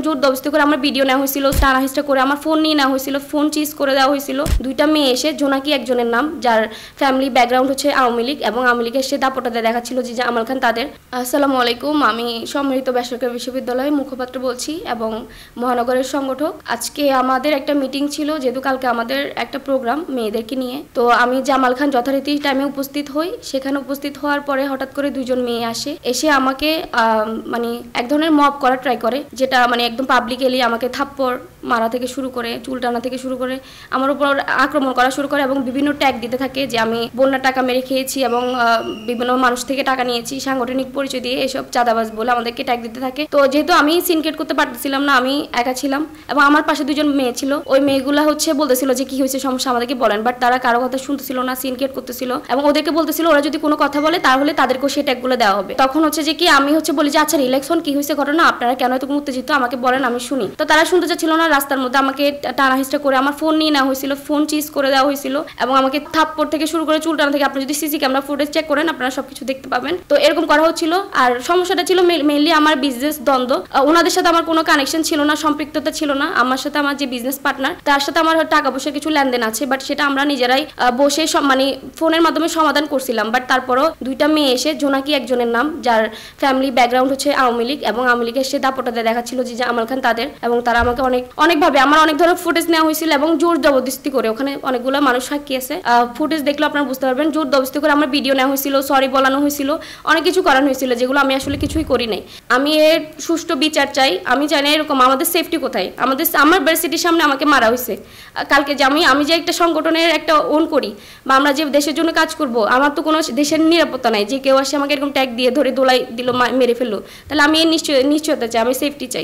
জোর জবরদস্তি করে আমার ভিডিও নেওয়া হয়েছিল, টানা হিস্টা করে আমার ফোন নিয়ে নেওয়া হয়েছিল, ফোন চিজ করে দেওয়া হয়েছিল। দুইটা মেয়ে এসে, জোনাকি একজনের নাম, যার ফ্যামিলি ব্যাকগ্রাউন্ড হচ্ছে আওয়ামী লীগ, এবং আওয়ামী লীগের সে দাপটাতে দেখাচ্ছিল যে জামাল খান তাদের। আসসালামু আলাইকুম, আমি সম্মিলিত বেসরকারি বিশ্ববিদ্যালয়ের মুখপাত্র বলছি এবং মহানগরের সংগঠক। আজকে আমাদের একটা মিটিং ছিল, যেহেতু কালকে আমাদের একটা প্রোগ্রাম মেয়েদেরকে নিয়ে। তো আমি জামাল খান যথারীতি টাইমে উপস্থিত হই। সেখানে উপস্থিত হওয়ার পরে হঠাৎ করে দুইজন মেয়ে এসে আমাকে মানে এক ধরনের মব করা ট্রাই করে, যেটা মানে একদম পাবলিকলি আমাকে থাপ্পড় মারা থেকে শুরু করে, চুল টানা থেকে শুরু করে আমার উপর আক্রমণ করা শুরু করে, এবং বিভিন্ন ট্যাগ দিতে থাকে যে আমি বন্যার টাকা মেরে খেয়েছি এবং বিভিন্ন মানুষ থেকে টাকা নিয়েছি, সাংগঠনিক পরিচয় দিয়ে এসব চাঁদাবাজ বলে আমাদেরকে ট্যাগ দিতে থাকে। তো যেহেতু আমি সিনক্রেট করতে পারতেছিলাম না, আমি একা ছিলাম এবং আমার পাশে দুজন মেয়ে ছিল। ওই মেয়েগুলা বলতেছিল যে কি হয়েছে, সমস্যা আমাদেরকে বলেন, বাট তারা কারো কথা শুনতেছিল না, সিনক্রেট করতেছিল এবং ওদেরকে বলতেছিল ওরা যদি কোনো কথা বলে তাহলে তাদেরকেও সেই ট্যাগগুলো দেওয়া হবে। তখন যে কি আমি বলি যে আচ্ছা ইলেকশন কি হয়েছে ঘটনা, আপনারা কেন এত উত্তেজিত, আমাকে বলেন, আমি শুনি। তো তারা শুনতে চাচ্ছিল না। রাস্তার মধ্যে আমাকে টানা হিস্টা করে আমার ফোন নিয়ে নেওয়া হয়েছিল, ফোন চিজ করে দেওয়া হয়েছিল এবং আমাকে থাপ্পড় থেকে শুরু করে চুল টানা থেকে, আপনি যদি সিসি ক্যামেরা ফুটেজ চেক করেন আপনারা সবকিছু দেখতে পাবেন। তো এরকম করা হচ্ছিল। আর সমস্যাটা ছিল মেইনলি আমার বিজনেস দ্বন্দ্ব। ওনাদের সাথে আমার কোনো কানেকশন ছিল না, সম্পৃক্ততা ছিল না। আমার সাথে আমার যে বিজনেস পার্টনার, তার সাথে আমার টাকা পয়সার কিছু লেনদেন আছে, বাট সেটা আমরা নিজেরাই বসে মানে ফোনের মাধ্যমে সমাধান করছিলাম। বাট তারপরও দুইটা মেয়ে এসে, জোনাকি একজনের নাম, যার ফ্যামিলি ব্যাকগ্রাউন্ড হচ্ছে আওয়ামী লীগ, এবং আওয়ামী লীগের সে দাপটাতে দেখাচ্ছিল যে জামাল খান তাদের, এবং তারা আমাকে অনেকভাবে আমার অনেক ধরনের ফুটেজ নেওয়া হয়েছিল এবং জোর জবরদস্তি করে, ওখানে অনেকগুলো মানুষ সাক্ষী আছে, ফুটেজ দেখলে আপনারা বুঝতে পারবেন, জোর জবরদস্তি করে আমার ভিডিও নেওয়া হয়েছিল, সরি বলানো হয়েছিল, অনেক কিছু করানো হয়েছিল, যেগুলো আমি আসলে কিছুই করি নাই। আমি এর সুষ্ঠু বিচার চাই। আমি চাই না এরকম, আমাদের সেফটি কোথায়, আমার ভার্সিটির সামনে আমাকে মারা হয়েছে। কালকে যে আমি যে একটা সংগঠনের একটা ওন করি বা আমরা যে দেশের জন্য কাজ করব, আমার তো কোনো দেশের নিরাপত্তা নাই যে কেউ আসে আমাকে এরকম ট্যাগ দিয়ে ধরে দোলাই দিল, মেরে ফেললো। তাহলে আমি এর নিশ্চয়তা চাই, আমি সেফটি চাই।